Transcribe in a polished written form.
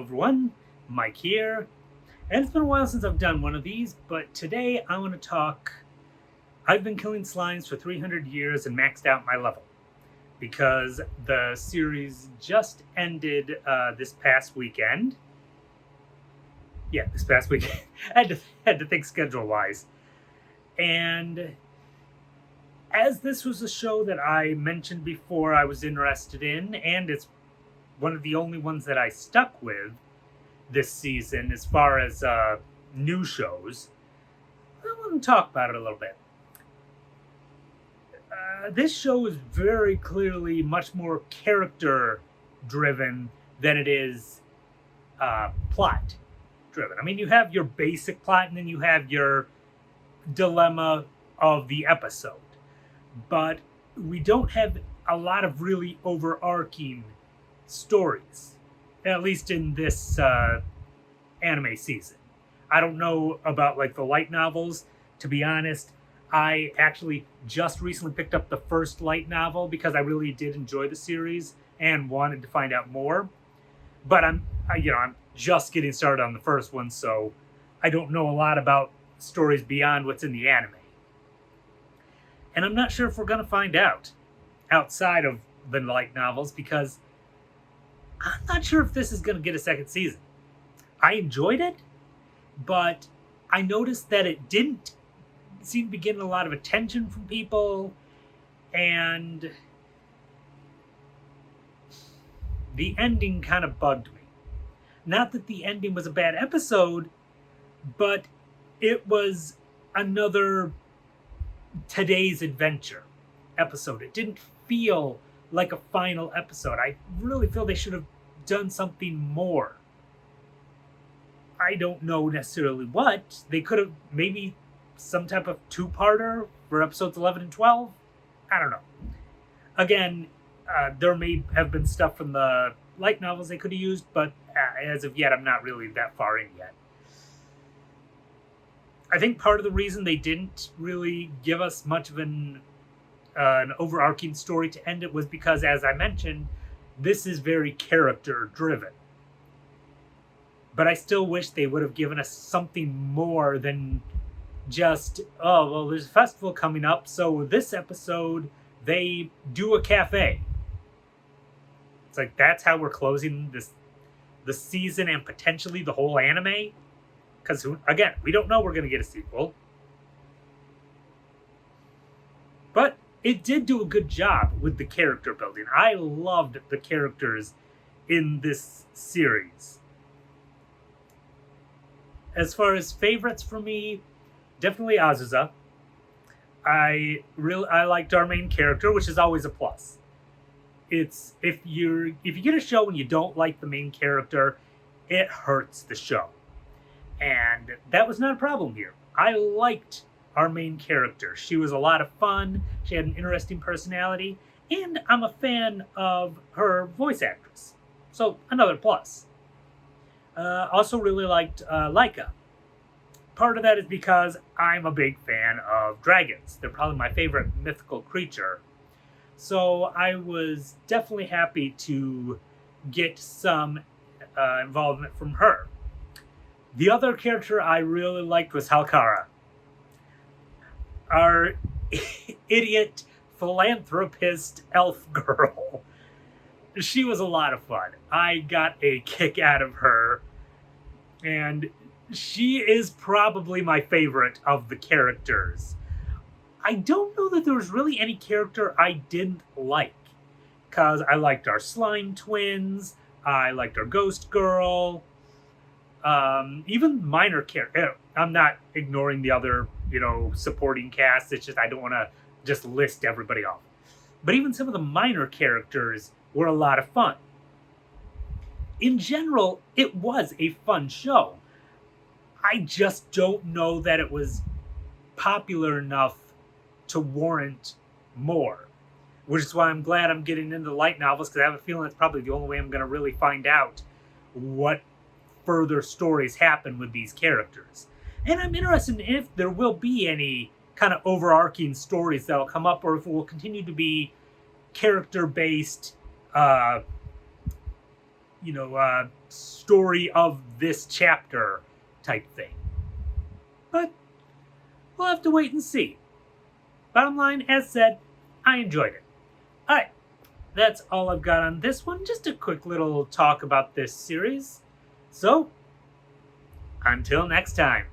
everyone, Mike here. And it's been a while since I've done one of these, but today I want to talk. I've been killing slimes for 300 years and maxed out my level because the series just ended this past weekend. Yeah, this past weekend. I had to think schedule wise. And as this was a show that I mentioned before I was interested in, and it's one of the only ones that I stuck with this season as far as new shows, I want to talk about it a little bit. This show is very clearly much more character driven than it is plot driven. I mean, you have your basic plot and then you have your dilemma of the episode, but we don't have a lot of really overarching stories, at least in this anime season. I don't know about like the light novels. To be honest, I actually just recently picked up the first light novel because I really did enjoy the series and wanted to find out more. But I'm just getting started on the first one, so I don't know a lot about stories beyond what's in the anime. And I'm not sure if we're going to find out outside of the light novels because I'm not sure if this is going to get a second season. I enjoyed it, but I noticed that it didn't seem to be getting a lot of attention from people, and the ending kind of bugged me. Not that the ending was a bad episode, but it was another today's adventure episode. It didn't feel like a final episode. I really feel they should have done something more. I don't know necessarily what. They could have maybe some type of two-parter for episodes 11 and 12. I don't know. Again, there may have been stuff from the light novels they could have used, but as of yet, I'm not really that far in yet. I think part of the reason they didn't really give us much of an overarching story to end it was because, as I mentioned, this is very character driven. But I still wish they would have given us something more than just, oh, well, there's a festival coming up, so this episode, they do a cafe. It's like, that's how we're closing the season and potentially the whole anime? Because, again, we don't know we're going to get a sequel. But it did do a good job with the character building. I loved the characters in this series. As far as favorites for me, definitely Azusa. I liked our main character, which is always a plus. It's if you get a show and you don't like the main character, it hurts the show. And that was not a problem here. I liked our main character. She was a lot of fun. She had an interesting personality. And I'm a fan of her voice actress. So, another plus. Also really liked Laika. Part of that is because I'm a big fan of dragons. They're probably my favorite mythical creature. So I was definitely happy to get some involvement from her. The other character I really liked was Halkara. Our idiot philanthropist elf girl. She was a lot of fun. I got a kick out of her, and she is probably my favorite of the characters. I don't know that there was really any character I didn't like, because I liked our slime twins, I liked our ghost girl, even minor characters. I'm not ignoring the other, supporting cast. It's just I don't want to just list everybody off. But even some of the minor characters were a lot of fun. In general, it was a fun show. I just don't know that it was popular enough to warrant more. Which is why I'm glad I'm getting into the light novels, because I have a feeling that's probably the only way I'm going to really find out what further stories happen with these characters. And I'm interested in if there will be any kind of overarching stories that will come up, or if it will continue to be character-based story of this chapter type thing. But we'll have to wait and see. Bottom line, as said, I enjoyed it. Alright, that's all I've got on this one. Just a quick little talk about this series. So, until next time.